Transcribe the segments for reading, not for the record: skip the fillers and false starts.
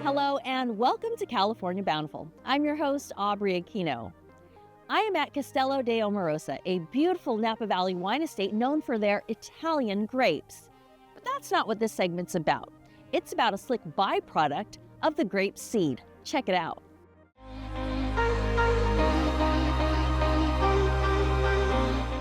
Hello and welcome to California Bountiful. I'm your host, Aubrey Aquino. I am at Castello de Omarosa, a beautiful Napa Valley wine estate known for their Italian grapes. But that's not what this segment's about. It's about a slick byproduct of the grape seed. Check it out.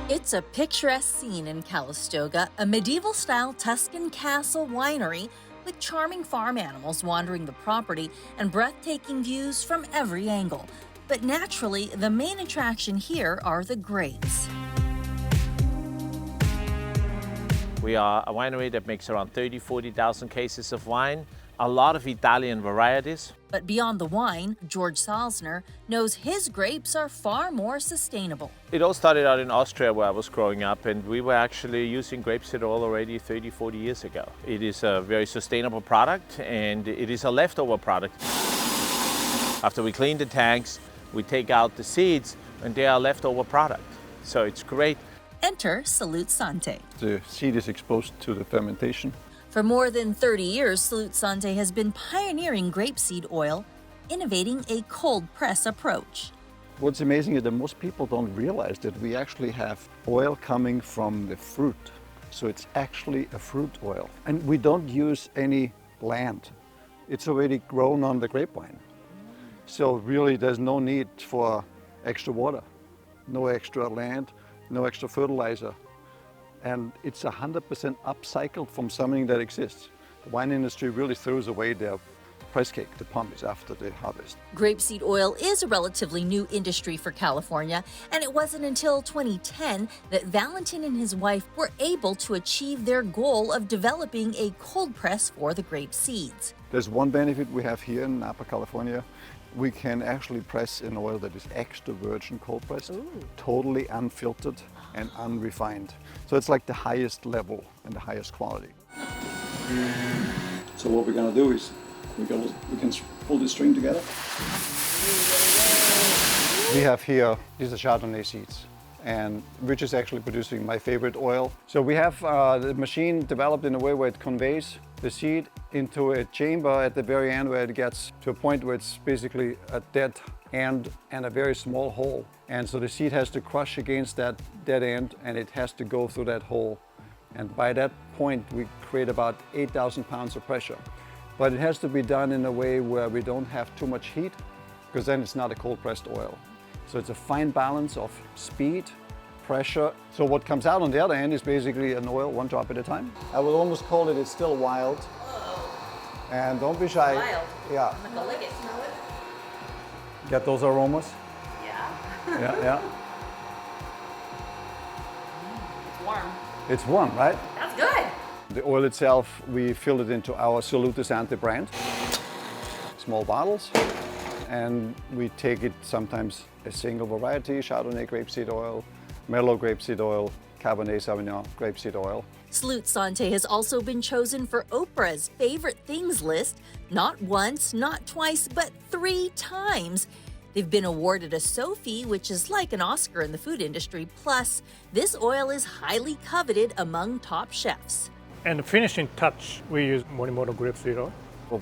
It's a picturesque scene in Calistoga, a medieval-style Tuscan castle winery with charming farm animals wandering the property and breathtaking views from every angle. But naturally, the main attraction here are the grapes. We are a winery that makes around 40,000 cases of wine, a lot of Italian varieties. But beyond the wine, George Salzner knows his grapes are far more sustainable. It all started out in Austria where I was growing up, and we were actually using grapeseed oil already 40 years ago. It is a very sustainable product, and it is a leftover product. After we clean the tanks, we take out the seeds, and they are leftover product. So it's great. Enter Salute Sante. The seed is exposed to the fermentation. For more than 30 years, Salute Sante has been pioneering grapeseed oil, innovating a cold press approach. What's amazing is that most people don't realize that we actually have oil coming from the fruit. So it's actually a fruit oil. And we don't use any land. It's already grown on the grapevine. So really there's no need for extra water, no extra land, no extra fertilizer. And it's 100% upcycled from something that exists. The wine industry really throws away their press cake, the pomace, after the harvest. Grapeseed oil is a relatively new industry for California, and it wasn't until 2010 that Valentin and his wife were able to achieve their goal of developing a cold press for the grape seeds. There's one benefit we have here in Napa, California. We can actually press an oil that is extra virgin cold pressed, totally unfiltered and unrefined. So it's like the highest level and the highest quality. So what we're gonna do is we can pull this string together. We have here, these are Chardonnay seeds, and which is actually producing my favorite oil. So we have the machine developed in a way where it conveys the seed into a chamber at the very end where it gets to a point where it's basically a dead end and a very small hole. And so the seed has to crush against that dead end and it has to go through that hole. And by that point, we create about 8,000 pounds of pressure. But it has to be done in a way where we don't have too much heat, because then it's not a cold pressed oil. So it's a fine balance of speed, pressure. So what comes out on the other end is basically an oil, one drop at a time. I would almost call it's still wild. Whoa. And don't be shy. Wild. Yeah. I'm gonna lick it, smell it. Get those aromas? Yeah. Yeah. It's warm. It's warm, right? That's good. The oil itself, we fill it into our Salute Sante brand. Small bottles. And we take it sometimes a single variety, Chardonnay grapeseed oil, Merlot grapeseed oil, Cabernet Sauvignon grapeseed oil. Salute Sante has also been chosen for Oprah's favorite things list, not once, not twice, but 3 times. They've been awarded a Sophie, which is like an Oscar in the food industry. Plus, this oil is highly coveted among top chefs. And the finishing touch, we use Morimoto grapeseed oil.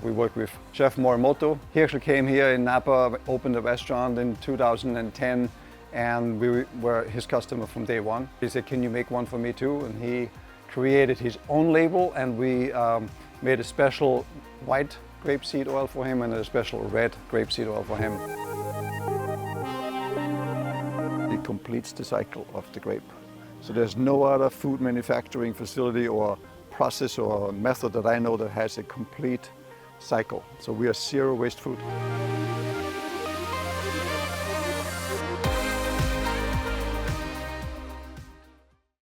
We work with Chef Morimoto. He actually came here in Napa, opened a restaurant in 2010, and we were his customer from day one. He said, "Can you make one for me too?" And he created his own label, and we made a special white grapeseed oil for him and a special red grapeseed oil for him. It completes the cycle of the grape. So there's no other food manufacturing facility or process or method that I know that has a complete cycle. So we are zero waste food.